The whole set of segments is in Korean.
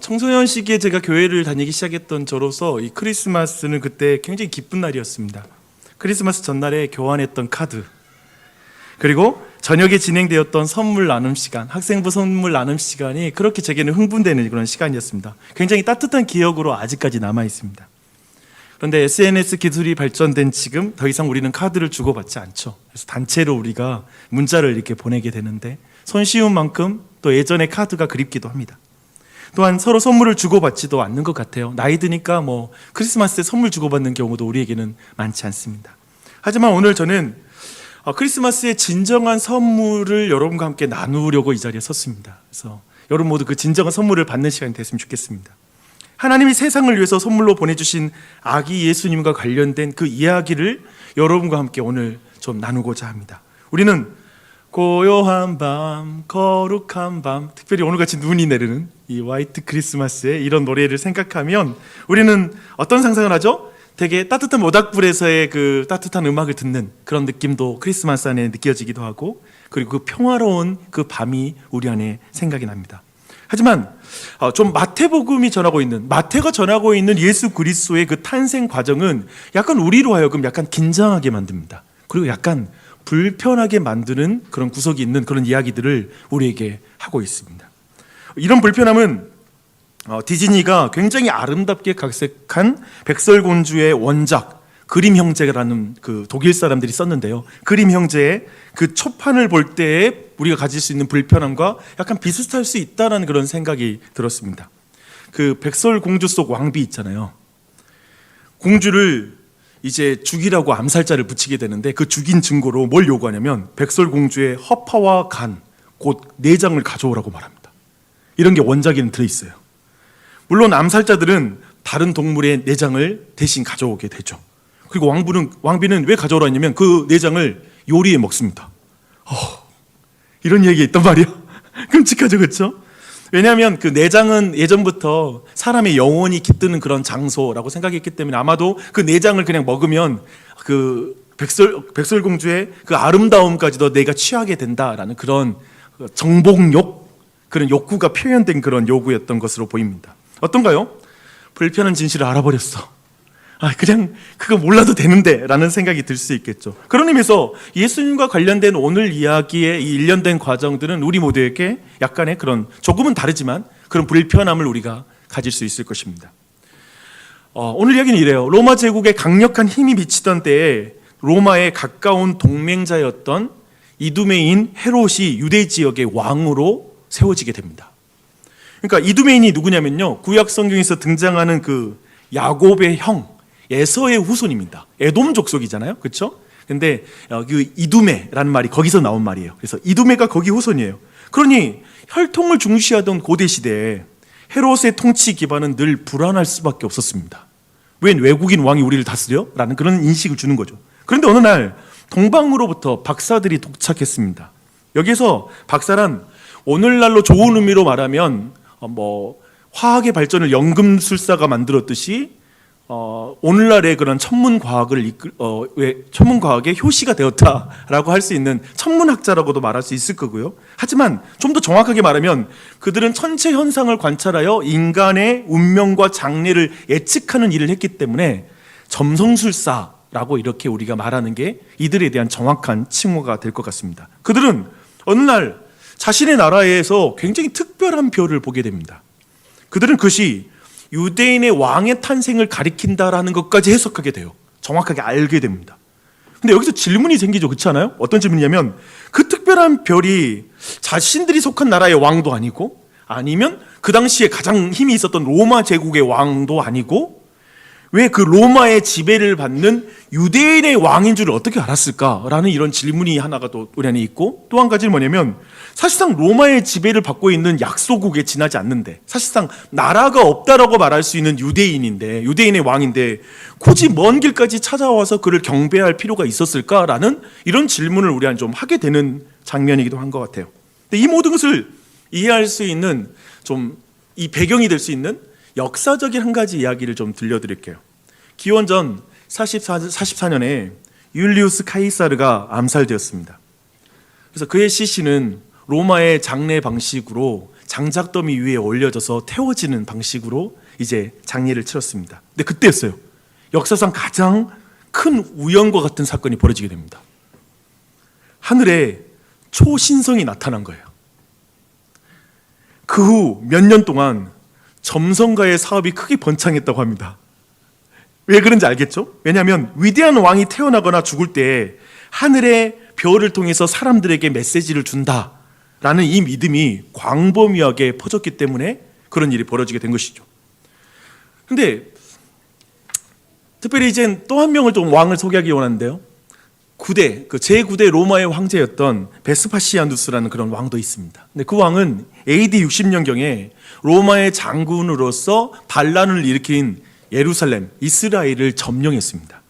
청소년 시기에 제가 교회를 다니기 시작했던 저로서 이 크리스마스는 그때 굉장히 기쁜 날이었습니다. 크리스마스 전날에 교환했던 카드, 그리고 저녁에 진행되었던 선물 나눔 시간, 학생부 선물 나눔 시간이 그렇게 제게는 흥분되는 그런 시간이었습니다. 굉장히 따뜻한 기억으로 아직까지 남아 있습니다. 그런데 SNS 기술이 발전된 지금 더 이상 우리는 카드를 주고받지 않죠. 그래서 단체로 우리가 문자를 이렇게 보내게 되는데 손쉬운 만큼 또 예전의 카드가 그립기도 합니다. 또한 서로 선물을 주고받지도 않는 것 같아요. 나이 드니까 크리스마스에 선물 주고받는 경우도 우리에게는 많지 않습니다. 하지만 오늘 저는 크리스마스의 진정한 선물을 여러분과 함께 나누려고 이 자리에 섰습니다. 그래서 여러분 모두 그 진정한 선물을 받는 시간이 됐으면 좋겠습니다. 하나님이 세상을 위해서 선물로 보내주신 아기 예수님과 관련된 그 이야기를 여러분과 함께 오늘 좀 나누고자 합니다. 우리는 고요한 밤, 거룩한 밤, 특별히 오늘같이 눈이 내리는 이 화이트 크리스마스의 이런 노래를 생각하면 우리는 어떤 상상을 하죠? 되게 따뜻한 모닥불에서의 그 따뜻한 음악을 듣는 그런 느낌도 크리스마스 안에 느껴지기도 하고, 그리고 그 평화로운 그 밤이 우리 안에 생각이 납니다. 하지만 좀 마태가 전하고 있는 예수 그리스도의 그 탄생 과정은 약간 우리로 하여금 약간 긴장하게 만듭니다. 그리고 약간 불편하게 만드는 그런 구석이 있는 그런 이야기들을 우리에게 하고 있습니다. 이런 불편함은 디즈니가 굉장히 아름답게 각색한 백설공주의 원작 그림 형제라는 그 독일 사람들이 썼는데요. 그림 형제의 그 초판을 볼 때에 우리가 가질 수 있는 불편함과 약간 비슷할 수 있다는 그런 생각이 들었습니다. 그 백설공주 속 왕비 있잖아요. 공주를 이제 죽이라고 암살자를 붙이게 되는데 그 죽인 증거로 뭘 요구하냐면 백설공주의 허파와 간, 곧 내장을 가져오라고 말합니다. 이런 게 원작에는 들어있어요. 물론 암살자들은 다른 동물의 내장을 대신 가져오게 되죠. 그리고 왕비는 왜 가져오라 했냐면 그 내장을 요리해 먹습니다. 이런 얘기가 있단 말이에요. 끔찍하죠, 그렇죠? 왜냐하면 그 내장은 예전부터 사람의 영혼이 깃드는 그런 장소라고 생각했기 때문에 아마도 그 내장을 그냥 먹으면 그 백설공주의 그 아름다움까지도 내가 취하게 된다라는 그런 정복욕, 그런 욕구가 표현된 그런 요구였던 것으로 보입니다. 어떤가요? 불편한 진실을 알아버렸어. 그냥 그거 몰라도 되는데 라는 생각이 들 수 있겠죠. 그런 의미에서 예수님과 관련된 오늘 이야기의 이 일련된 과정들은 우리 모두에게 약간의 그런 조금은 다르지만 그런 불편함을 우리가 가질 수 있을 것입니다. 오늘 이야기는 이래요. 로마 제국에 강력한 힘이 미치던 때에 로마의 가까운 동맹자였던 이두메인 헤롯이 유대 지역의 왕으로 세워지게 됩니다. 그러니까 이두메인이 누구냐면요, 구약 성경에서 등장하는 그 야곱의 형 에서의 후손입니다. 에돔 족속이잖아요, 그렇죠? 근데 그 이두메라는 말이 거기서 나온 말이에요. 그래서 이두메가 거기 후손이에요. 그러니 혈통을 중시하던 고대 시대에 헤롯의 통치 기반은 늘 불안할 수밖에 없었습니다. 웬 외국인 왕이 우리를 다스려? 라는 그런 인식을 주는 거죠. 그런데 어느 날 동방으로부터 박사들이 도착했습니다. 여기서 박사란 오늘날로 좋은 의미로 말하면 화학의 발전을 연금술사가 만들었듯이 오늘날의 그런 천문과학의 효시가 되었다라고 할 수 있는 천문학자라고도 말할 수 있을 거고요. 하지만 좀 더 정확하게 말하면 그들은 천체 현상을 관찰하여 인간의 운명과 장래를 예측하는 일을 했기 때문에 점성술사라고 이렇게 우리가 말하는 게 이들에 대한 정확한 칭호가 될 것 같습니다. 그들은 어느 날 자신의 나라에서 굉장히 특별한 별을 보게 됩니다. 그들은 그것이 유대인의 왕의 탄생을 가리킨다라는 것까지 해석하게 돼요. 정확하게 알게 됩니다. 근데 여기서 질문이 생기죠, 그렇지 않아요? 어떤 질문이냐면 그 특별한 별이 자신들이 속한 나라의 왕도 아니고, 아니면 그 당시에 가장 힘이 있었던 로마 제국의 왕도 아니고, 왜 그 로마의 지배를 받는 유대인의 왕인 줄 어떻게 알았을까라는 이런 질문이 하나가 또 우리 안에 있고, 또 한 가지는 뭐냐면 사실상 로마의 지배를 받고 있는 약소국에 지나지 않는데, 사실상 나라가 없다라고 말할 수 있는 유대인의 왕인데 굳이 먼 길까지 찾아와서 그를 경배할 필요가 있었을까라는 이런 질문을 우리 안에 좀 하게 되는 장면이기도 한 것 같아요. 근데 이 모든 것을 이해할 수 있는 좀 이 배경이 될 수 있는 역사적인 한 가지 이야기를 좀 들려드릴게요. 기원전 44년에 율리우스 카이사르가 암살되었습니다. 그래서 그의 시신은 로마의 장례 방식으로 장작더미 위에 올려져서 태워지는 방식으로 이제 장례를 치렀습니다. 근데 그때였어요. 역사상 가장 큰 우연과 같은 사건이 벌어지게 됩니다. 하늘에 초신성이 나타난 거예요. 그 후 몇 년 동안 점성가의 사업이 크게 번창했다고 합니다. 왜 그런지 알겠죠? 왜냐하면 위대한 왕이 태어나거나 죽을 때 하늘의 별을 통해서 사람들에게 메시지를 준다라는 이 믿음이 광범위하게 퍼졌기 때문에 그런 일이 벌어지게 된 것이죠. 근데 특별히 이제 또 한 명을 좀 왕을 소개하기 원하는데요. 제9대 로마의 황제였던 베스파시아누스라는 그런 왕도 있습니다. 근데 그 왕은 AD 60년경에 로마의 장군으로서 반란을 일으킨 예루살렘, 이스라엘을 점령했습니다.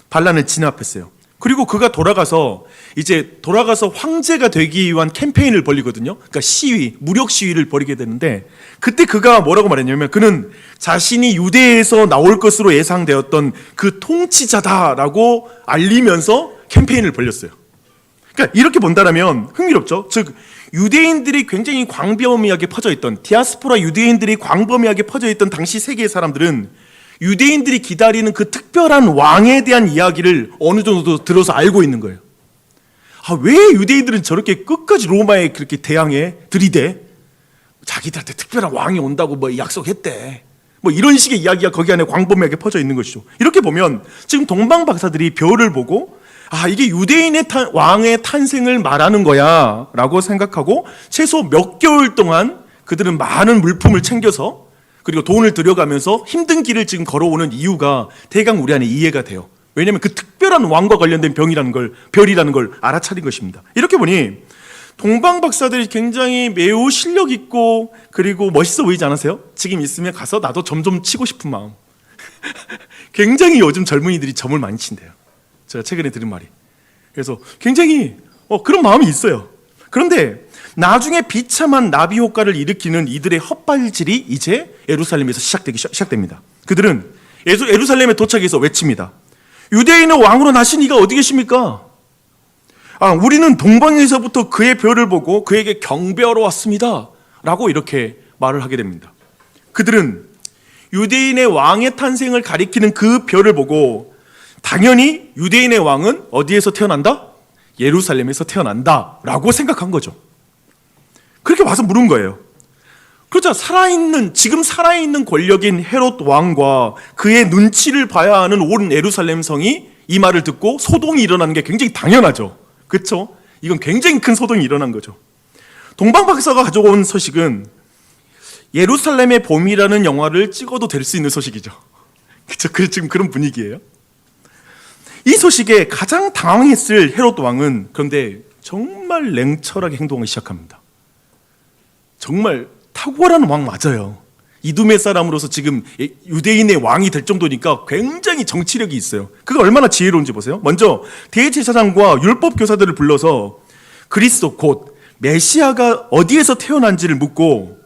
반란을 진압했어요. 그리고 그가 돌아가서 황제가 되기 위한 캠페인을 벌이거든요. 그러니까 무력 시위를 벌이게 되는데, 그때 그가 뭐라고 말했냐면, 그는 자신이 유대에서 나올 것으로 예상되었던 그 통치자다라고 알리면서 캠페인을 벌였어요. 그러니까 이렇게 본다면 흥미롭죠. 즉 유대인들이 굉장히 광범위하게 퍼져있던, 디아스포라 유대인들이 광범위하게 퍼져있던 당시 세계의 사람들은 유대인들이 기다리는 그 특별한 왕에 대한 이야기를 어느 정도 들어서 알고 있는 거예요. 왜 유대인들은 저렇게 끝까지 로마에 그렇게 대항해 들이대? 자기들한테 특별한 왕이 온다고 뭐 약속했대. 뭐 이런 식의 이야기가 거기 안에 광범위하게 퍼져 있는 것이죠. 이렇게 보면 지금 동방 박사들이 별을 보고 이게 유대인의 왕의 탄생을 말하는 거야 라고 생각하고 최소 몇 개월 동안 그들은 많은 물품을 챙겨서 그리고 돈을 들여가면서 힘든 길을 지금 걸어오는 이유가 대강 우리 안에 이해가 돼요. 왜냐하면 그 특별한 왕과 관련된 별이라는 걸 알아차린 것입니다. 이렇게 보니 동방 박사들이 굉장히 매우 실력 있고 그리고 멋있어 보이지 않으세요? 지금 있으면 가서 나도 점 좀 치고 싶은 마음. 굉장히 요즘 젊은이들이 점을 많이 친대요. 제가 최근에 들은 말이. 그래서 굉장히 그런 마음이 있어요. 그런데 나중에 비참한 나비 효과를 일으키는 이들의 헛발질이 이제 예루살렘에서 시작됩니다. 그들은 예루살렘에 도착해서 외칩니다. 유대인의 왕으로 나신 이가 어디 계십니까? 우리는 동방에서부터 그의 별을 보고 그에게 경배하러 왔습니다 라고 이렇게 말을 하게 됩니다. 그들은 유대인의 왕의 탄생을 가리키는 그 별을 보고 당연히 유대인의 왕은 어디에서 태어난다? 예루살렘에서 태어난다 라고 생각한 거죠. 그렇게 와서 물은 거예요. 그러자 지금 살아있는 권력인 헤롯 왕과 그의 눈치를 봐야 하는 온 예루살렘 성이 이 말을 듣고 소동이 일어나는 게 굉장히 당연하죠. 그렇죠? 이건 굉장히 큰 소동이 일어난 거죠. 동방 박사가 가져온 소식은 예루살렘의 봄이라는 영화를 찍어도 될 수 있는 소식이죠. 그렇죠? 지금 그런 분위기예요. 이 소식에 가장 당황했을 헤롯 왕은 그런데 정말 냉철하게 행동을 시작합니다. 정말 탁월한 왕 맞아요. 이두메 사람으로서 지금 유대인의 왕이 될 정도니까 굉장히 정치력이 있어요. 그가 얼마나 지혜로운지 보세요. 먼저 대제사장과 율법 교사들을 불러서 그리스도 곧 메시아가 어디에서 태어난지를 묻고,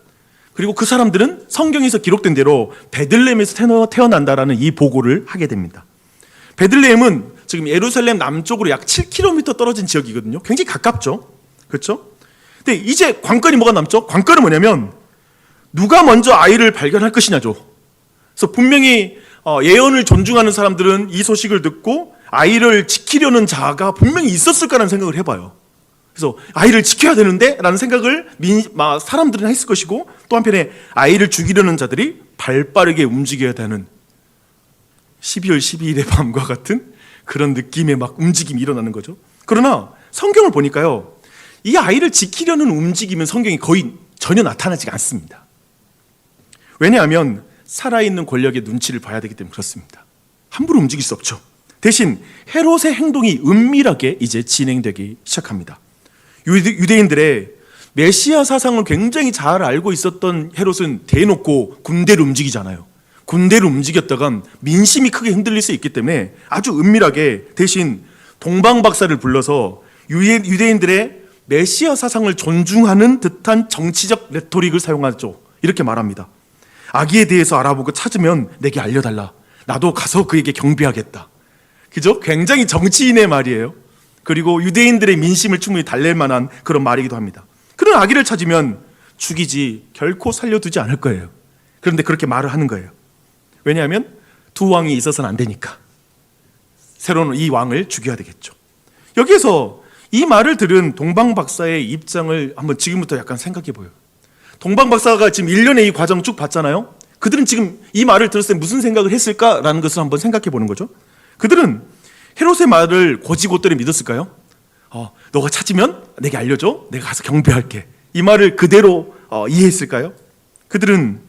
그리고 그 사람들은 성경에서 기록된 대로 베들레헴에서 태어난다라는 이 보고를 하게 됩니다. 베들레헴은 지금 예루살렘 남쪽으로 약 7km 떨어진 지역이거든요. 굉장히 가깝죠. 그렇죠? 근데 이제 관건이 뭐가 남죠? 관건은 뭐냐면 누가 먼저 아이를 발견할 것이냐죠. 그래서 분명히 예언을 존중하는 사람들은 이 소식을 듣고 아이를 지키려는 자가 분명히 있었을 거라는 생각을 해봐요. 그래서 아이를 지켜야 되는데 라는 생각을 사람들은 했을 것이고, 또 한편에 아이를 죽이려는 자들이 발빠르게 움직여야 되는 12월 12일의 밤과 같은 그런 느낌의 막 움직임이 일어나는 거죠. 그러나 성경을 보니까요, 이 아이를 지키려는 움직임은 성경이 거의 전혀 나타나지 않습니다. 왜냐하면 살아있는 권력의 눈치를 봐야 되기 때문에 그렇습니다. 함부로 움직일 수 없죠. 대신 헤롯의 행동이 은밀하게 이제 진행되기 시작합니다. 유대인들의 메시아 사상을 굉장히 잘 알고 있었던 헤롯은 대놓고 군대를 움직이잖아요. 군대를 움직였다간 민심이 크게 흔들릴 수 있기 때문에 아주 은밀하게 대신 동방 박사를 불러서 유대인들의 메시아 사상을 존중하는 듯한 정치적 레토릭을 사용하죠. 이렇게 말합니다. 아기에 대해서 알아보고 찾으면 내게 알려달라. 나도 가서 그에게 경배하겠다. 그죠? 굉장히 정치인의 말이에요. 그리고 유대인들의 민심을 충분히 달랠 만한 그런 말이기도 합니다. 그런 아기를 찾으면 죽이지 결코 살려두지 않을 거예요. 그런데 그렇게 말을 하는 거예요. 왜냐하면 두 왕이 있어서는 안 되니까 새로운 이 왕을 죽여야 되겠죠. 여기에서 이 말을 들은 동방 박사의 입장을 한번 지금부터 약간 생각해 보여요. 동방 박사가 지금 1년의 이 과정 쭉 봤잖아요. 그들은 지금 이 말을 들었을 때 무슨 생각을 했을까라는 것을 한번 생각해 보는 거죠. 그들은 헤롯의 말을 곧이곧대로 믿었을까요? 너가 찾으면 내게 알려줘. 내가 가서 경배할게. 이 말을 그대로 이해했을까요? 그들은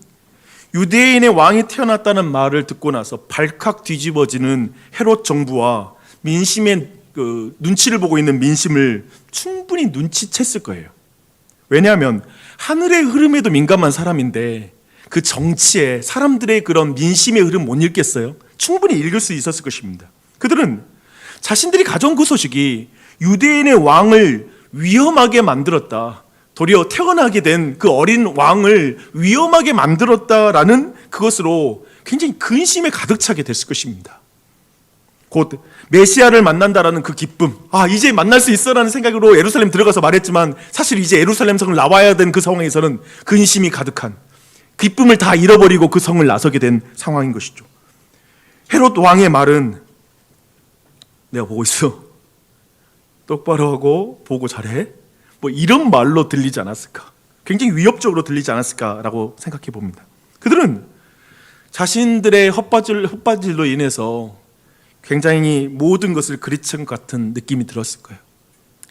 유대인의 왕이 태어났다는 말을 듣고 나서 발칵 뒤집어지는 헤롯 정부와 민심의 눈치를 보고 있는 민심을 충분히 눈치챘을 거예요. 왜냐하면 하늘의 흐름에도 민감한 사람인데 그 정치에 사람들의 그런 민심의 흐름 못 읽겠어요? 충분히 읽을 수 있었을 것입니다. 그들은 자신들이 가져온 그 소식이 유대인의 왕을 위험하게 만들었다, 도리어 태어나게 된 그 어린 왕을 위험하게 만들었다라는 그것으로 굉장히 근심에 가득 차게 됐을 것입니다. 곧 메시아를 만난다라는 그 기쁨, 이제 만날 수 있어라는 생각으로 예루살렘 들어가서 말했지만 사실 이제 예루살렘 성을 나와야 된 그 상황에서는 근심이 가득한, 기쁨을 다 잃어버리고 그 성을 나서게 된 상황인 것이죠. 헤롯 왕의 말은 내가 보고 있어, 똑바로 하고 보고 잘해, 이런 말로 들리지 않았을까, 굉장히 위협적으로 들리지 않았을까라고 생각해 봅니다. 그들은 자신들의 헛바질로 인해서 굉장히 모든 것을 그리친 것 같은 느낌이 들었을 거예요.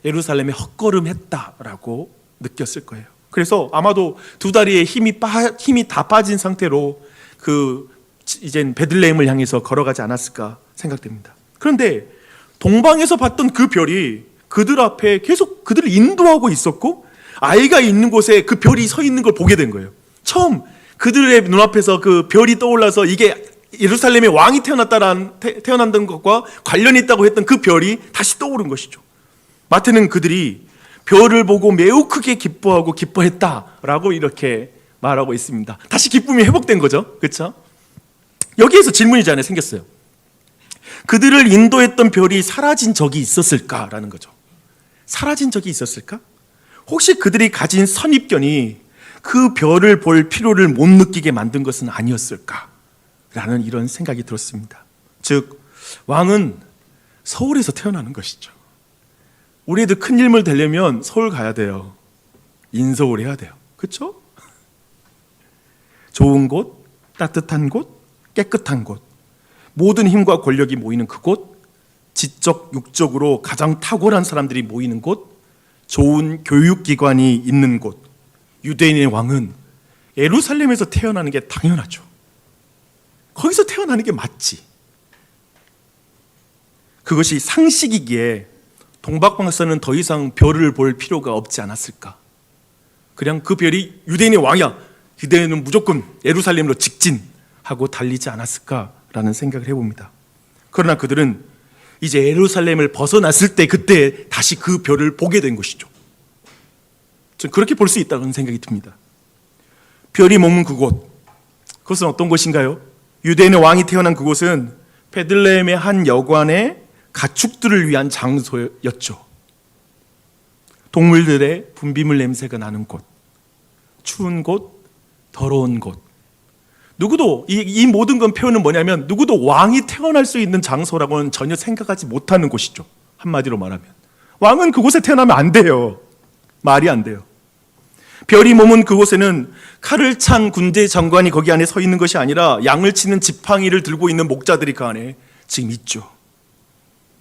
예루살렘에 헛걸음했다라고 느꼈을 거예요. 그래서 아마도 두 다리에 힘이 다 빠진 상태로 이젠 베들레헴을 향해서 걸어가지 않았을까 생각됩니다. 그런데 동방에서 봤던 그 별이 그들 앞에 계속 그들을 인도하고 있었고, 아이가 있는 곳에 그 별이 서 있는 걸 보게 된 거예요. 처음 그들의 눈앞에서 그 별이 떠올라서 이게 예루살렘의 왕이 태어난다는 것과 관련이 있다고 했던 그 별이 다시 떠오른 것이죠. 마태는 그들이 별을 보고 매우 크게 기뻐하고 기뻐했다라고 이렇게 말하고 있습니다. 다시 기쁨이 회복된 거죠. 그렇죠? 여기에서 질문이 전에 생겼어요. 그들을 인도했던 별이 사라진 적이 있었을까라는 거죠. 사라진 적이 있었을까? 혹시 그들이 가진 선입견이 그 별을 볼 필요를 못 느끼게 만든 것은 아니었을까? 라는 이런 생각이 들었습니다. 즉, 왕은 서울에서 태어나는 것이죠. 우리 애들 큰 일물 되려면 서울 가야 돼요. 인서울 해야 돼요. 그렇죠? 좋은 곳, 따뜻한 곳, 깨끗한 곳, 모든 힘과 권력이 모이는 그곳, 지적, 육적으로 가장 탁월한 사람들이 모이는 곳, 좋은 교육기관이 있는 곳. 유대인의 왕은 예루살렘에서 태어나는 게 당연하죠. 거기서 태어나는 게 맞지. 그것이 상식이기에 동방박사는 더 이상 별을 볼 필요가 없지 않았을까. 그냥 그 별이 유대인의 왕이야, 유대인은 무조건 예루살렘으로 직진하고 달리지 않았을까라는 생각을 해봅니다. 그러나 그들은 이제 예루살렘을 벗어났을 때 그때 다시 그 별을 보게 된 것이죠. 저는 그렇게 볼 수 있다는 생각이 듭니다. 별이 머문 그곳, 그것은 어떤 곳인가요? 유대인의 왕이 태어난 그곳은 베들레헴의 한 여관의 가축들을 위한 장소였죠. 동물들의 분비물 냄새가 나는 곳, 추운 곳, 더러운 곳. 누구도 이 모든 건 표현은 뭐냐면 누구도 왕이 태어날 수 있는 장소라고는 전혀 생각하지 못하는 곳이죠. 한마디로 말하면 왕은 그곳에 태어나면 안 돼요. 말이 안 돼요. 별이 머문 그곳에는 칼을 찬 군대 장관이 거기 안에 서 있는 것이 아니라 양을 치는 지팡이를 들고 있는 목자들이 그 안에 지금 있죠.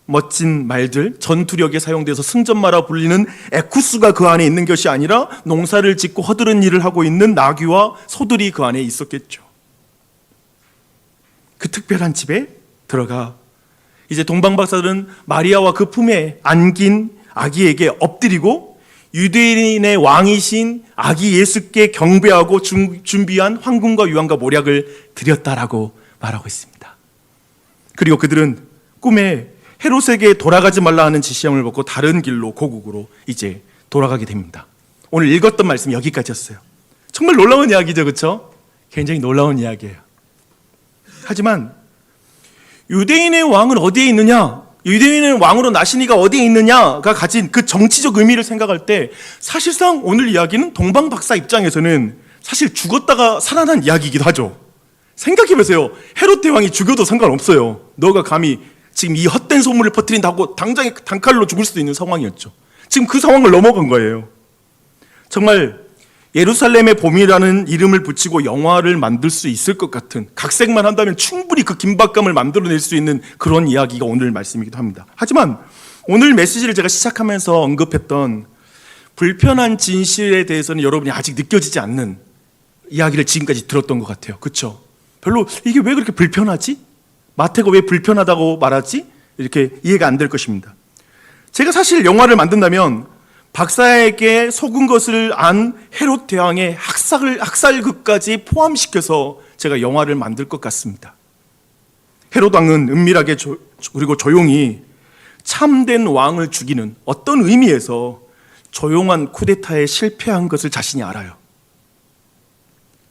멋진 말들, 전투력에 사용돼서 승전마라 불리는 에쿠스가 그 안에 있는 것이 아니라 농사를 짓고 허드렛 일을 하고 있는 나귀와 소들이 그 안에 있었겠죠. 그 특별한 집에 들어가 이제 동방박사들은 마리아와 그 품에 안긴 아기에게 엎드리고 유대인의 왕이신 아기 예수께 경배하고 준비한 황금과 유황과 모략을 드렸다라고 말하고 있습니다. 그리고 그들은 꿈에 헤롯에게 돌아가지 말라 하는 지시함을 받고 다른 길로 고국으로 이제 돌아가게 됩니다. 오늘 읽었던 말씀 여기까지였어요. 정말 놀라운 이야기죠, 그렇죠? 굉장히 놀라운 이야기예요. 하지만 유대인의 왕은 어디에 있느냐? 유대인은 왕으로 나시니가 어디에 있느냐가 가진 그 정치적 의미를 생각할 때 사실상 오늘 이야기는 동방박사 입장에서는 사실 죽었다가 살아난 이야기이기도 하죠. 생각해보세요. 헤롯 대왕이 죽여도 상관없어요. 너가 감히 지금 이 헛된 소문을 퍼뜨린다고 당장에 단칼로 죽을 수도 있는 상황이었죠. 지금 그 상황을 넘어간 거예요. 정말 예루살렘의 봄이라는 이름을 붙이고 영화를 만들 수 있을 것 같은, 각색만 한다면 충분히 그 긴박감을 만들어낼 수 있는 그런 이야기가 오늘 말씀이기도 합니다. 하지만 오늘 메시지를 제가 시작하면서 언급했던 불편한 진실에 대해서는 여러분이 아직 느껴지지 않는 이야기를 지금까지 들었던 것 같아요. 그렇죠? 별로 이게 왜 그렇게 불편하지? 마태가 왜 불편하다고 말하지? 이렇게 이해가 안 될 것입니다. 제가 사실 영화를 만든다면 박사에게 속은 것을 안 헤롯 대왕의 학살극까지 포함시켜서 제가 영화를 만들 것 같습니다. 헤롯 왕은 은밀하게 그리고 조용히 참된 왕을 죽이는 어떤 의미에서 조용한 쿠데타에 실패한 것을 자신이 알아요.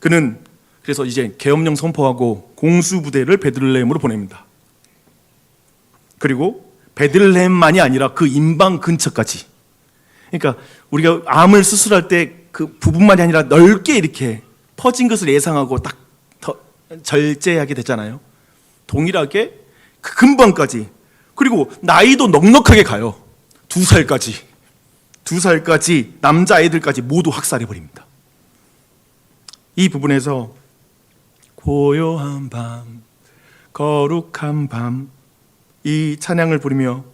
그는 그래서 이제 계엄령 선포하고 공수부대를 베들레헴으로 보냅니다. 그리고 베들레헴만이 아니라 그 임방 근처까지, 그러니까 우리가 암을 수술할 때 그 부분만이 아니라 넓게 이렇게 퍼진 것을 예상하고 딱 절제하게 되잖아요. 동일하게 그 근방까지, 그리고 나이도 넉넉하게 가요. 2살까지 남자아이들까지 모두 학살해버립니다. 이 부분에서 고요한 밤, 거룩한 밤, 이 찬양을 부르며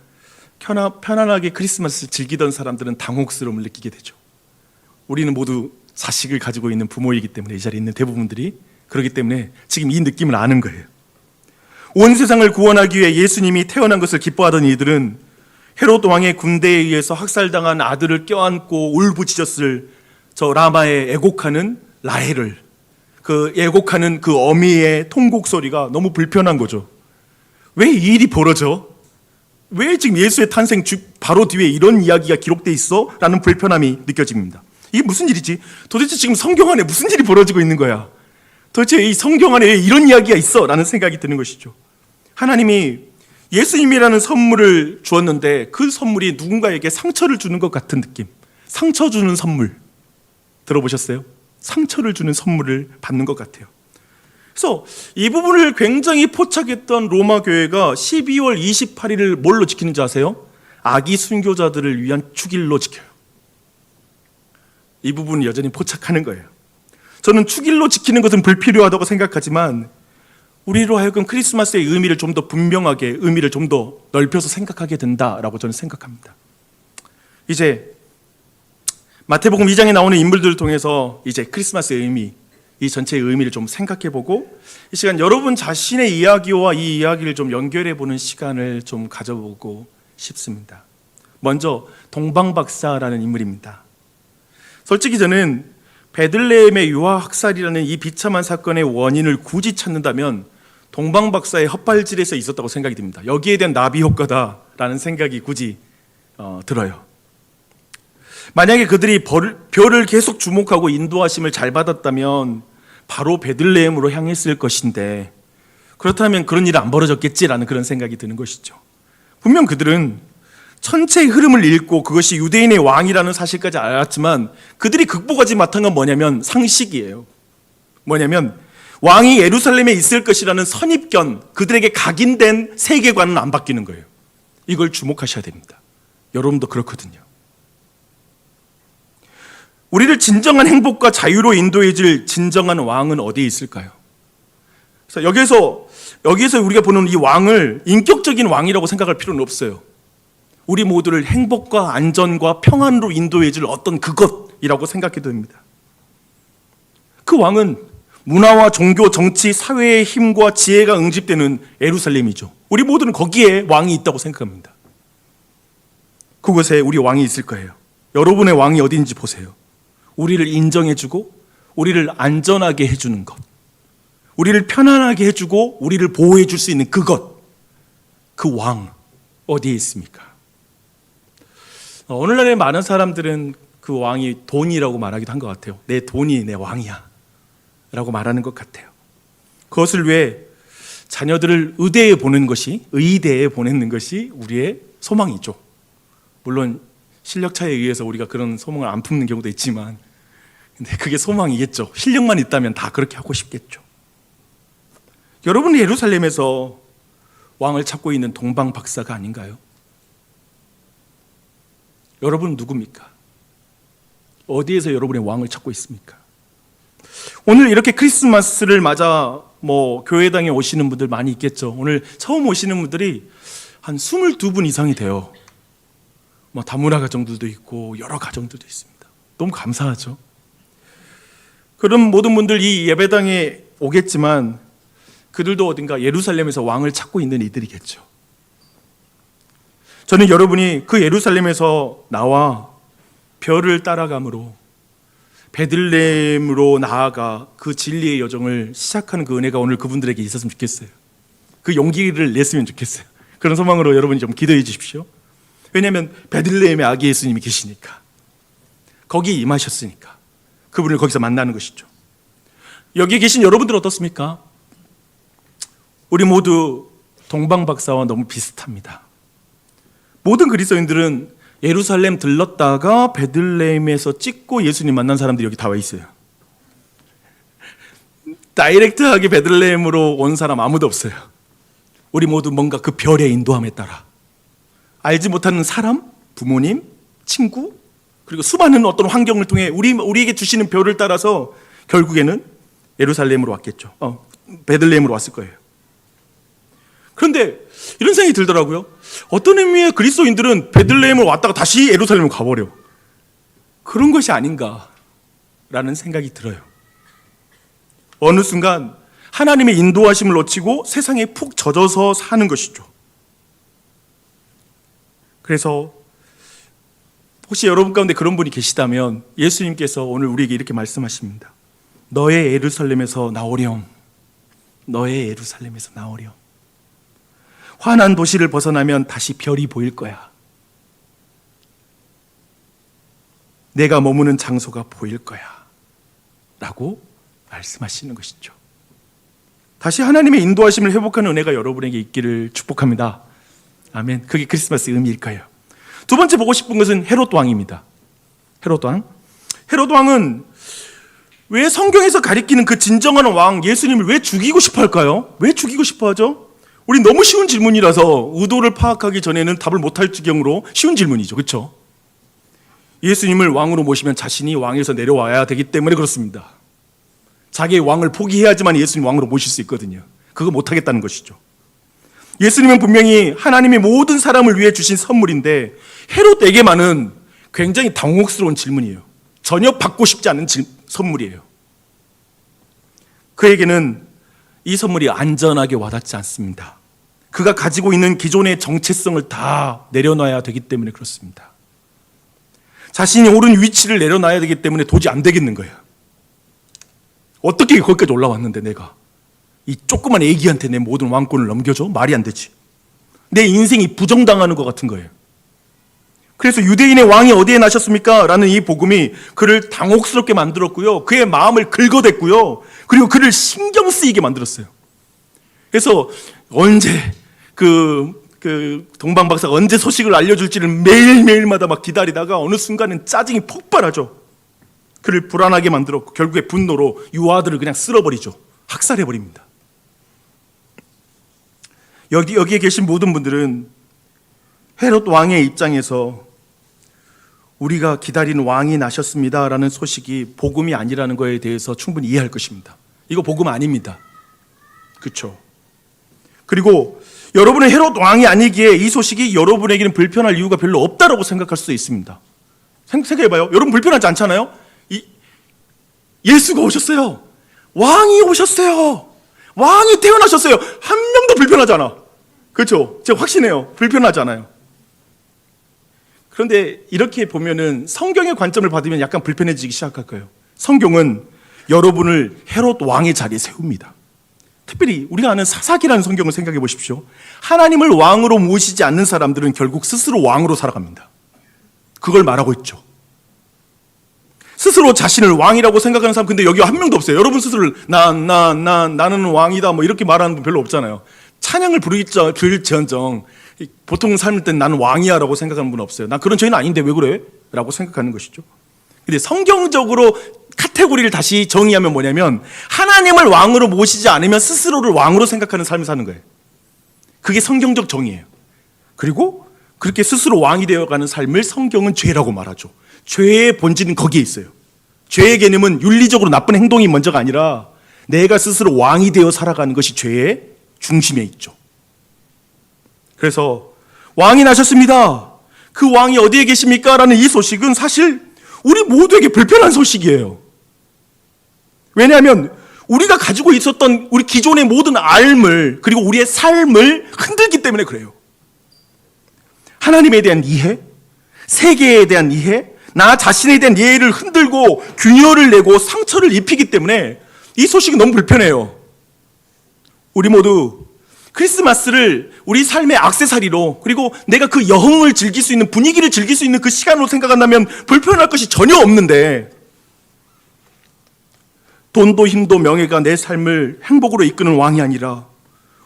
편안하게 크리스마스를 즐기던 사람들은 당혹스러움을 느끼게 되죠. 우리는 모두 자식을 가지고 있는 부모이기 때문에, 이 자리에 있는 대부분들이 그렇기 때문에 지금 이 느낌을 아는 거예요. 온 세상을 구원하기 위해 예수님이 태어난 것을 기뻐하던 이들은 헤롯 왕의 군대에 의해서 학살당한 아들을 껴안고 울부짖었을 저 라마에 애곡하는 라헬을, 그 애곡하는 그 어미의 통곡 소리가 너무 불편한 거죠. 왜 이 일이 벌어져? 왜 지금 예수의 탄생 바로 뒤에 이런 이야기가 기록돼 있어? 라는 불편함이 느껴집니다. 이게 무슨 일이지? 도대체 지금 성경 안에 무슨 일이 벌어지고 있는 거야? 도대체 이 성경 안에 왜 이런 이야기가 있어? 라는 생각이 드는 것이죠. 하나님이 예수님이라는 선물을 주었는데 그 선물이 누군가에게 상처를 주는 것 같은 느낌. 상처 주는 선물 들어보셨어요? 상처를 주는 선물을 받는 것 같아요. 그래서 이 부분을 굉장히 포착했던 로마 교회가 12월 28일을 뭘로 지키는지 아세요? 아기 순교자들을 위한 축일로 지켜요. 이 부분을 여전히 포착하는 거예요. 저는 축일로 지키는 것은 불필요하다고 생각하지만 우리로 하여금 크리스마스의 의미를 좀 더 분명하게, 의미를 좀 더 넓혀서 생각하게 된다라고 저는 생각합니다. 이제 마태복음 2장에 나오는 인물들을 통해서 이제 크리스마스의 의미, 이 전체의 의미를 좀 생각해보고, 이 시간 여러분 자신의 이야기와 이 이야기를 좀 연결해보는 시간을 좀 가져보고 싶습니다. 먼저 동방박사라는 인물입니다. 솔직히 저는 베들레헴의 유아학살이라는 이 비참한 사건의 원인을 굳이 찾는다면 동방박사의 헛발질에서 있었다고 생각이 듭니다. 여기에 대한 나비 효과다라는 생각이 굳이 들어요. 만약에 그들이 별을 계속 주목하고 인도하심을 잘 받았다면 바로 베들레헴으로 향했을 것인데, 그렇다면 그런 일은 안 벌어졌겠지라는 그런 생각이 드는 것이죠. 분명 그들은 전체의 흐름을 읽고 그것이 유대인의 왕이라는 사실까지 알았지만 그들이 극복하지 못한 건 뭐냐면 상식이에요. 뭐냐면 왕이 예루살렘에 있을 것이라는 선입견, 그들에게 각인된 세계관은 안 바뀌는 거예요. 이걸 주목하셔야 됩니다. 여러분도 그렇거든요. 우리를 진정한 행복과 자유로 인도해줄 진정한 왕은 어디에 있을까요? 그래서 여기에서 우리가 보는 이 왕을 인격적인 왕이라고 생각할 필요는 없어요. 우리 모두를 행복과 안전과 평안으로 인도해줄 어떤 그것이라고 생각해도 됩니다. 그 왕은 문화와 종교, 정치, 사회의 힘과 지혜가 응집되는 예루살렘이죠. 우리 모두는 거기에 왕이 있다고 생각합니다. 그곳에 우리 왕이 있을 거예요. 여러분의 왕이 어디인지 보세요. 우리를 인정해주고 우리를 안전하게 해주는 것, 우리를 편안하게 해주고 우리를 보호해줄 수 있는 그것, 그 왕 어디에 있습니까? 오늘날의 많은 사람들은 그 왕이 돈이라고 말하기도 한 것 같아요. 내 돈이 내 왕이야 라고 말하는 것 같아요. 그것을 위해 자녀들을 의대에 보내는 것이, 의대에 보내는 것이 우리의 소망이죠. 물론 실력 차이에 의해서 우리가 그런 소망을 안 품는 경우도 있지만, 근데 그게 소망이겠죠. 실력만 있다면 다 그렇게 하고 싶겠죠. 여러분은 예루살렘에서 왕을 찾고 있는 동방 박사가 아닌가요? 여러분은 누굽니까? 어디에서 여러분의 왕을 찾고 있습니까? 오늘 이렇게 크리스마스를 맞아 교회당에 오시는 분들 많이 있겠죠. 오늘 처음 오시는 분들이 한 22분 이상이 돼요. 다문화 가정들도 있고 여러 가정들도 있습니다. 너무 감사하죠. 그런 모든 분들 이 예배당에 오겠지만 그들도 어딘가 예루살렘에서 왕을 찾고 있는 이들이겠죠. 저는 여러분이 그 예루살렘에서 나와 별을 따라감으로 베들레헴으로 나아가 그 진리의 여정을 시작하는 그 은혜가 오늘 그분들에게 있었으면 좋겠어요. 그 용기를 냈으면 좋겠어요. 그런 소망으로 여러분이 좀 기도해 주십시오. 왜냐하면 베들레헴에 아기 예수님이 계시니까, 거기 임하셨으니까 그분을 거기서 만나는 것이죠. 여기 계신 여러분들 어떻습니까? 우리 모두 동방 박사와 너무 비슷합니다. 모든 그리스도인들은 예루살렘 들렀다가 베들레헴에서 찍고 예수님 만난 사람들이 여기 다 와 있어요. 다이렉트하게 베들레헴으로 온 사람 아무도 없어요. 우리 모두 뭔가 그 별의 인도함에 따라 알지 못하는 사람, 부모님, 친구, 그리고 수많은 어떤 환경을 통해 우리에게 주시는 별을 따라서 결국에는 예루살렘으로 왔겠죠. 베들레헴으로 왔을 거예요. 그런데 이런 생각이 들더라고요. 어떤 의미의 그리스도인들은 베들레헴을 왔다가 다시 예루살렘을 가버려. 그런 것이 아닌가라는 생각이 들어요. 어느 순간 하나님의 인도하심을 놓치고 세상에 푹 젖어서 사는 것이죠. 그래서 혹시 여러분 가운데 그런 분이 계시다면 예수님께서 오늘 우리에게 이렇게 말씀하십니다. 너의 예루살렘에서 나오렴. 너의 예루살렘에서 나오렴. 환한 도시를 벗어나면 다시 별이 보일 거야. 내가 머무는 장소가 보일 거야. 라고 말씀하시는 것이죠. 다시 하나님의 인도하심을 회복하는 은혜가 여러분에게 있기를 축복합니다. 아멘. 그게 크리스마스 의미일 거예요. 두 번째 보고 싶은 것은 헤롯 왕입니다. 헤롯 왕. 헤롯 왕은 왜 성경에서 가리키는 그 진정한 왕 예수님을 왜 죽이고 싶어 할까요? 왜 죽이고 싶어 하죠? 우리 너무 쉬운 질문이라서 의도를 파악하기 전에는 답을 못할 지경으로 쉬운 질문이죠. 그렇죠? 예수님을 왕으로 모시면 자신이 왕에서 내려와야 되기 때문에 그렇습니다. 자기의 왕을 포기해야지만 예수님 왕으로 모실 수 있거든요. 그거 못하겠다는 것이죠. 예수님은 분명히 하나님이 모든 사람을 위해 주신 선물인데 헤롯에게만은 굉장히 당혹스러운 질문이에요. 전혀 받고 싶지 않은 선물이에요. 그에게는 이 선물이 안전하게 와닿지 않습니다. 그가 가지고 있는 기존의 정체성을 다 내려놔야 되기 때문에 그렇습니다. 자신이 옳은 위치를 내려놔야 되기 때문에 도저히 안 되겠는 거예요. 어떻게 거기까지 올라왔는데 내가 이 조그만 애기한테 내 모든 왕권을 넘겨줘? 말이 안 되지. 내 인생이 부정당하는 것 같은 거예요. 그래서 유대인의 왕이 어디에 나셨습니까? 라는 이 복음이 그를 당혹스럽게 만들었고요. 그의 마음을 긁어댔고요. 그리고 그를 신경 쓰이게 만들었어요. 그래서 언제 동방 박사가 언제 소식을 알려줄지를 매일매일마다 막 기다리다가 어느 순간은 짜증이 폭발하죠. 그를 불안하게 만들었고 결국에 분노로 유아들을 그냥 쓸어버리죠. 학살해버립니다. 여기에 계신 모든 분들은 헤롯 왕의 입장에서 우리가 기다리는 왕이 나셨습니다라는 소식이 복음이 아니라는 것에 대해서 충분히 이해할 것입니다. 이거 복음 아닙니다. 그렇죠? 그리고 여러분은 헤롯 왕이 아니기에 이 소식이 여러분에게는 불편할 이유가 별로 없다라고 생각할 수도 있습니다. 생각해봐요. 여러분 불편하지 않잖아요? 예수가 오셨어요. 왕이 오셨어요. 왕이 태어나셨어요. 한 명도 불편하지 않아. 그렇죠? 제가 확신해요. 불편하지 않아요. 그런데 이렇게 보면은 성경의 관점을 받으면 약간 불편해지기 시작할 거예요. 성경은 여러분을 헤롯 왕의 자리에 세웁니다. 특별히 우리가 아는 사사기라는 성경을 생각해 보십시오. 하나님을 왕으로 모시지 않는 사람들은 결국 스스로 왕으로 살아갑니다. 그걸 말하고 있죠. 스스로 자신을 왕이라고 생각하는 사람 근데 여기 한 명도 없어요. 여러분 스스로를 나는 왕이다 뭐 이렇게 말하는 분 별로 없잖아요. 찬양을 부를지언정 보통 삶일 땐 나는 왕이야 라고 생각하는 분은 없어요. 난 그런 죄인 아닌데 왜 그래? 라고 생각하는 것이죠. 근데 성경적으로 카테고리를 다시 정의하면 뭐냐면 하나님을 왕으로 모시지 않으면 스스로를 왕으로 생각하는 삶을 사는 거예요. 그게 성경적 정의예요. 그리고 그렇게 스스로 왕이 되어가는 삶을 성경은 죄라고 말하죠. 죄의 본질은 거기에 있어요. 죄의 개념은 윤리적으로 나쁜 행동이 먼저가 아니라 내가 스스로 왕이 되어 살아가는 것이 죄의 중심에 있죠. 그래서 왕이 나셨습니다. 그 왕이 어디에 계십니까? 라는 이 소식은 사실 우리 모두에게 불편한 소식이에요. 왜냐하면 우리가 가지고 있었던 우리 기존의 모든 알물 그리고 우리의 삶을 흔들기 때문에 그래요. 하나님에 대한 이해, 세계에 대한 이해, 나 자신에 대한 이해를 흔들고 균열을 내고 상처를 입히기 때문에 이 소식이 너무 불편해요. 우리 모두 크리스마스를 우리 삶의 액세서리로 그리고 내가 그 여흥을 즐길 수 있는 분위기를 즐길 수 있는 그 시간으로 생각한다면 불편할 것이 전혀 없는데 돈도 힘도 명예가 내 삶을 행복으로 이끄는 왕이 아니라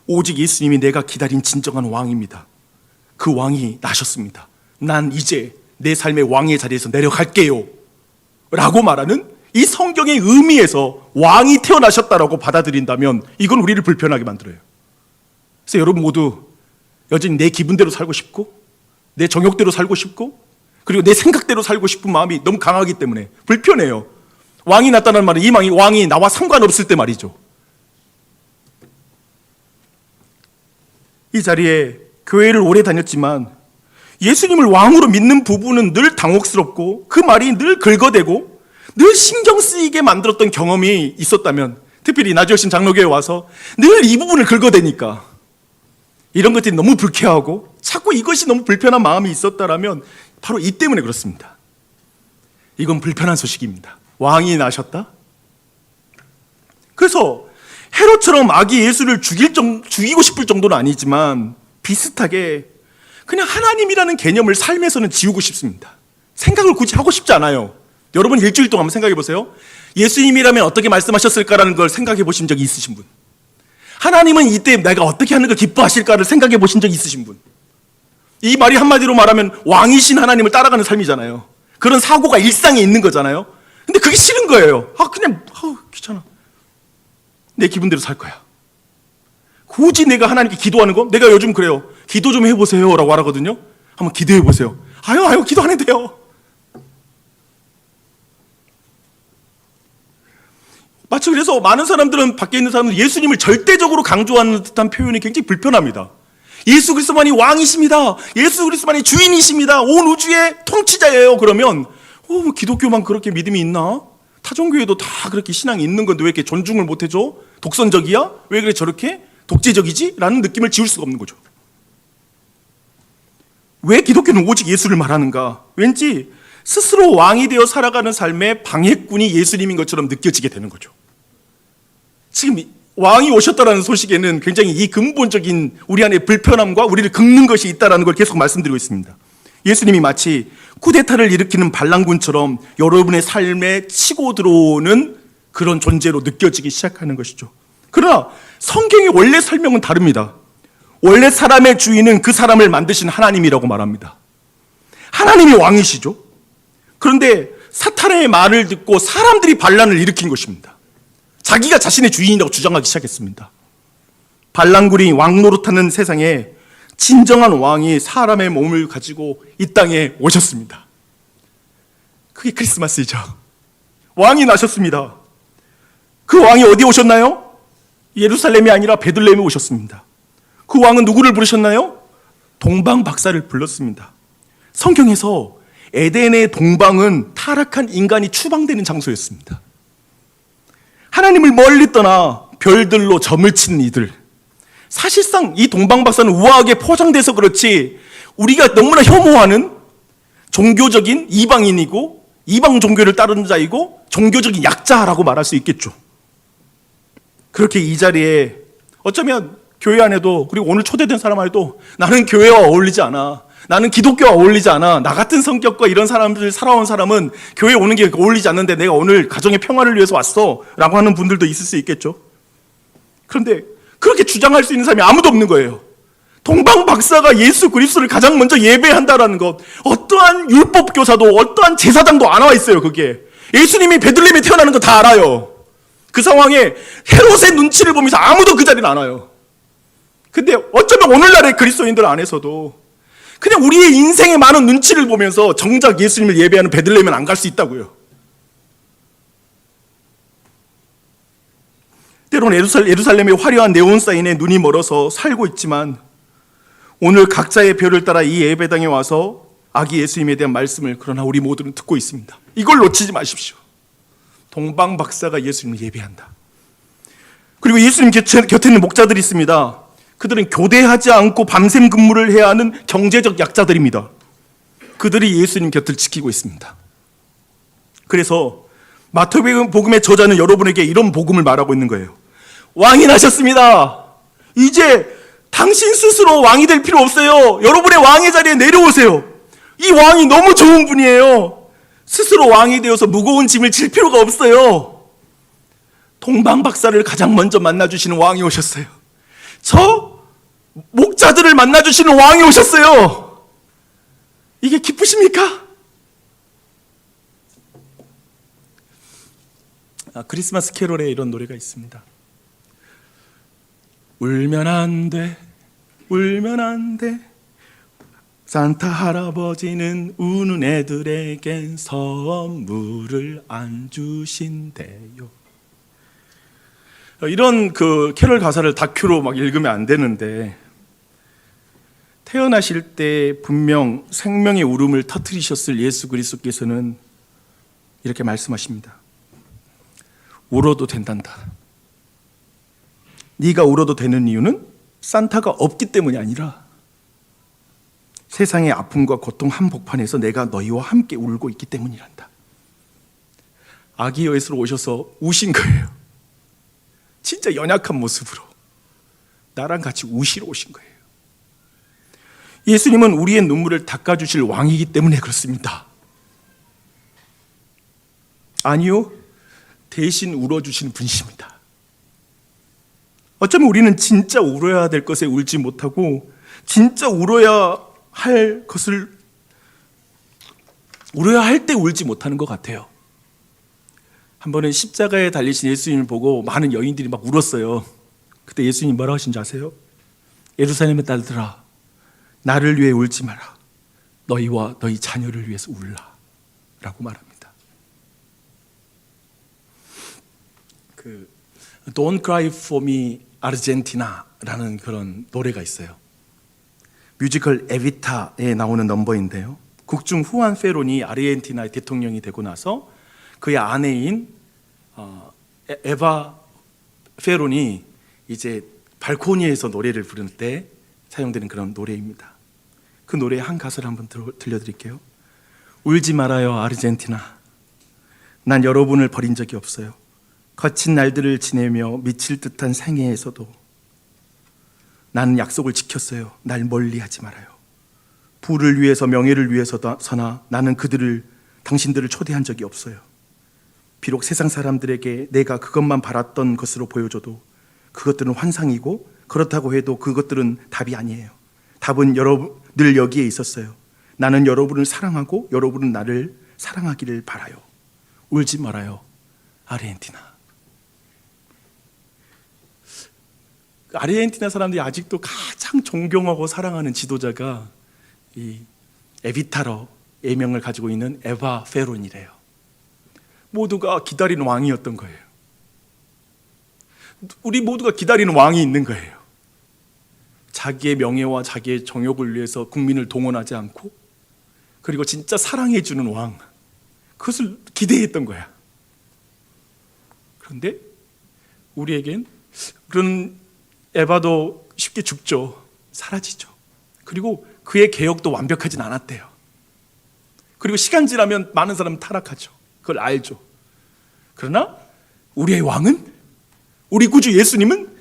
오직 예수님이 내가 기다린 진정한 왕입니다. 그 왕이 나셨습니다. 난 이제 내 삶의 왕의 자리에서 내려갈게요 라고 말하는 이 성경의 의미에서 왕이 태어나셨다라고 받아들인다면 이건 우리를 불편하게 만들어요. 그래서 여러분 모두 여전히 내 기분대로 살고 싶고 내 정욕대로 살고 싶고 그리고 내 생각대로 살고 싶은 마음이 너무 강하기 때문에 불편해요. 왕이 났다는 말은 이 왕이 나와 상관없을 때 말이죠. 이 자리에 교회를 오래 다녔지만 예수님을 왕으로 믿는 부분은 늘 당혹스럽고 그 말이 늘 긁어대고 늘 신경 쓰이게 만들었던 경험이 있었다면 특별히 나지오신 장로교회에 와서 늘 이 부분을 긁어대니까 이런 것들이 너무 불쾌하고 자꾸 이것이 너무 불편한 마음이 있었다라면 바로 이 때문에 그렇습니다. 이건 불편한 소식입니다. 왕이 나셨다? 그래서 헤롯처럼 아기 예수를 죽이고 싶을 정도는 아니지만 비슷하게 그냥 하나님이라는 개념을 삶에서는 지우고 싶습니다. 생각을 굳이 하고 싶지 않아요. 여러분 일주일 동안 한번 생각해 보세요. 예수님이라면 어떻게 말씀하셨을까라는 걸 생각해 보신 적이 있으신 분? 하나님은 이때 내가 어떻게 하는 걸 기뻐하실까를 생각해 보신 적이 있으신 분? 이 말이 한마디로 말하면 왕이신 하나님을 따라가는 삶이잖아요. 그런 사고가 일상에 있는 거잖아요. 근데 그게 싫은 거예요. 그냥 귀찮아. 내 기분대로 살 거야. 굳이 내가 하나님께 기도하는 거? 내가 요즘 그래요. 기도 좀 해보세요 라고 하거든요. 한번 기도해 보세요. 아유 기도 안 해도 돼요. 마치 그래서 많은 사람들은 밖에 있는 사람들은 예수님을 절대적으로 강조하는 듯한 표현이 굉장히 불편합니다. 예수 그리스도만이 왕이십니다. 예수 그리스도만이 주인이십니다. 온 우주의 통치자예요. 그러면 기독교만 그렇게 믿음이 있나? 타종교회도 다 그렇게 신앙이 있는 건데 왜 이렇게 존중을 못 해줘? 독선적이야? 왜 그래 저렇게 독재적이지? 라는 느낌을 지울 수가 없는 거죠. 왜 기독교는 오직 예수를 말하는가? 왠지 스스로 왕이 되어 살아가는 삶의 방해꾼이 예수님인 것처럼 느껴지게 되는 거죠. 지금 왕이 오셨다는 소식에는 굉장히 이 근본적인 우리 안에 불편함과 우리를 긁는 것이 있다는 걸 계속 말씀드리고 있습니다. 예수님이 마치 쿠데타를 일으키는 반란군처럼 여러분의 삶에 치고 들어오는 그런 존재로 느껴지기 시작하는 것이죠. 그러나 성경의 원래 설명은 다릅니다. 원래 사람의 주인은 그 사람을 만드신 하나님이라고 말합니다. 하나님이 왕이시죠. 그런데 사탄의 말을 듣고 사람들이 반란을 일으킨 것입니다. 자기가 자신의 주인이라고 주장하기 시작했습니다. 반란군이 왕 노릇하는 세상에 진정한 왕이 사람의 몸을 가지고 이 땅에 오셨습니다. 그게 크리스마스이죠. 왕이 나셨습니다. 그 왕이 어디에 오셨나요? 예루살렘이 아니라 베들레헴에 오셨습니다. 그 왕은 누구를 부르셨나요? 동방 박사를 불렀습니다. 성경에서 에덴의 동방은 타락한 인간이 추방되는 장소였습니다. 하나님을 멀리 떠나 별들로 점을 치는 이들. 사실상 이 동방 박사는 우아하게 포장돼서 그렇지 우리가 너무나 혐오하는 종교적인 이방인이고 이방 종교를 따르는 자이고 종교적인 약자라고 말할 수 있겠죠. 그렇게 이 자리에 어쩌면 교회 안에도 그리고 오늘 초대된 사람 안에도 나는 교회와 어울리지 않아. 나는 기독교와 어울리지 않아. 나 같은 성격과 이런 사람들 살아온 사람은 교회에 오는 게 어울리지 않는데 내가 오늘 가정의 평화를 위해서 왔어 라고 하는 분들도 있을 수 있겠죠. 그런데 그렇게 주장할 수 있는 사람이 아무도 없는 거예요. 동방 박사가 예수 그리스도를 가장 먼저 예배한다라는 것, 어떠한 율법 교사도 어떠한 제사장도 안 나와 있어요. 그게 예수님이 베들레헴에 태어나는 거 다 알아요. 그 상황에 헤롯의 눈치를 보면서 아무도 그 자리는 안 와요. 근데 어쩌면 오늘날의 그리스도인들 안에서도 그냥 우리의 인생의 많은 눈치를 보면서 정작 예수님을 예배하는 베들레헴은 안 갈 수 있다고요. 때로는 예루살렘의 화려한 네온 사인에 눈이 멀어서 살고 있지만 오늘 각자의 별을 따라 이 예배당에 와서 아기 예수님에 대한 말씀을 그러나 우리 모두는 듣고 있습니다. 이걸 놓치지 마십시오. 동방 박사가 예수님을 예배한다. 그리고 예수님 곁에 있는 목자들이 있습니다. 그들은 교대하지 않고 밤샘 근무를 해야 하는 경제적 약자들입니다. 그들이 예수님 곁을 지키고 있습니다. 그래서 마태복음의 저자는 여러분에게 이런 복음을 말하고 있는 거예요. 왕이 나셨습니다. 이제 당신 스스로 왕이 될 필요 없어요. 여러분의 왕의 자리에 내려오세요. 이 왕이 너무 좋은 분이에요. 스스로 왕이 되어서 무거운 짐을 질 필요가 없어요. 동방 박사를 가장 먼저 만나주시는 왕이 오셨어요. 저 목자들을 만나주시는 왕이 오셨어요. 이게 기쁘십니까? 크리스마스 캐롤에 이런 노래가 있습니다. 울면 안 돼, 울면 안 돼. 산타 할아버지는 우는 애들에겐 선물을 안 주신대요. 이런 그 캐롤 가사를 다큐로 막 읽으면 안 되는데 태어나실 때 분명 생명의 울음을 터뜨리셨을 예수 그리스도께서는 이렇게 말씀하십니다. 울어도 된단다. 네가 울어도 되는 이유는 산타가 없기 때문이 아니라 세상의 아픔과 고통 한복판에서 내가 너희와 함께 울고 있기 때문이란다. 아기 예수로 오셔서 우신 거예요. 진짜 연약한 모습으로 나랑 같이 우시러 오신 거예요. 예수님은 우리의 눈물을 닦아주실 왕이기 때문에 그렇습니다. 아니요, 대신 울어주시는 분이십니다. 어쩌면 우리는 진짜 울어야 될 것에 울지 못하고 진짜 울어야 할 때 울지 못하는 것 같아요. 한 번은 십자가에 달리신 예수님을 보고 많은 여인들이 막 울었어요. 그때 예수님이 뭐라고 하신지 아세요? 예루살렘의 딸들아, 나를 위해 울지 마라. 너희와 너희 자녀를 위해서 울라 라고 말합니다. Don't cry for me, 아르헨티나라는 그런 노래가 있어요. 뮤지컬 에비타에 나오는 넘버인데요. 국중 후안 페론이 아르헨티나의 대통령이 되고 나서 그의 아내인 에바 페론이 이제 발코니에서 노래를 부를 때 사용되는 그런 노래입니다. 그 노래의 한 가사를 한번 들려드릴게요. 울지 말아요, 아르헨티나. 난 여러분을 버린 적이 없어요. 거친 날들을 지내며 미칠 듯한 생애에서도 나는 약속을 지켰어요. 날 멀리하지 말아요. 부를 위해서 명예를 위해서나 나는 당신들을 초대한 적이 없어요. 비록 세상 사람들에게 내가 그것만 바랐던 것으로 보여줘도 그것들은 환상이고 그렇다고 해도 그것들은 답이 아니에요. 답은 늘 여기에 있었어요. 나는 여러분을 사랑하고 여러분은 나를 사랑하기를 바라요. 울지 말아요, 아르헨티나. 아르헨티나 사람들이 아직도 가장 존경하고 사랑하는 지도자가 이 에비타로 예명을 가지고 있는 에바 페론이래요. 모두가 기다리는 왕이었던 거예요. 우리 모두가 기다리는 왕이 있는 거예요. 자기의 명예와 자기의 정욕을 위해서 국민을 동원하지 않고 그리고 진짜 사랑해 주는 왕, 그것을 기대했던 거야. 그런데 우리에겐 그런 에바도 쉽게 죽죠. 사라지죠. 그리고 그의 개혁도 완벽하진 않았대요. 그리고 시간 지나면 많은 사람은 타락하죠. 그걸 알죠. 그러나 우리의 왕은, 우리 구주 예수님은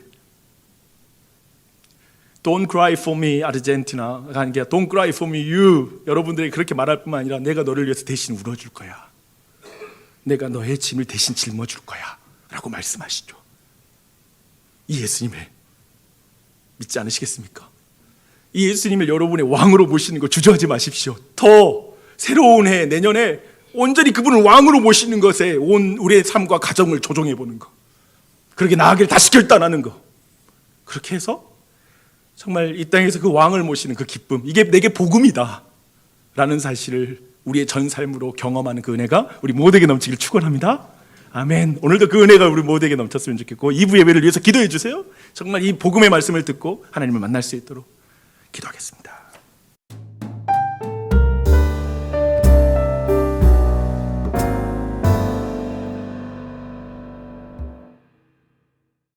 Don't cry for me, 아르헨티나가 아니라 Don't cry for me, you. 여러분들이 그렇게 말할 뿐만 아니라 내가 너를 위해서 대신 울어줄 거야. 내가 너의 짐을 대신 짊어줄 거야 라고 말씀하시죠. 이 예수님을 믿지 않으시겠습니까? 이 예수님을 여러분의 왕으로 모시는 거 주저하지 마십시오. 더 새로운 해 내년에 온전히 그분을 왕으로 모시는 것에 온 우리의 삶과 가정을 조정해 보는 거, 그렇게 나아가기를 다시 결단하는 거, 그렇게 해서 정말 이 땅에서 그 왕을 모시는 그 기쁨, 이게 내게 복음이다 라는 사실을 우리의 전 삶으로 경험하는 그 은혜가 우리 모두에게 넘치길 축원합니다. 아멘. 오늘도 그 은혜가 우리 모두에게 넘쳤으면 좋겠고, 2부 예배를 위해서 기도해 주세요. 정말 이 복음의 말씀을 듣고 하나님을 만날 수 있도록 기도하겠습니다.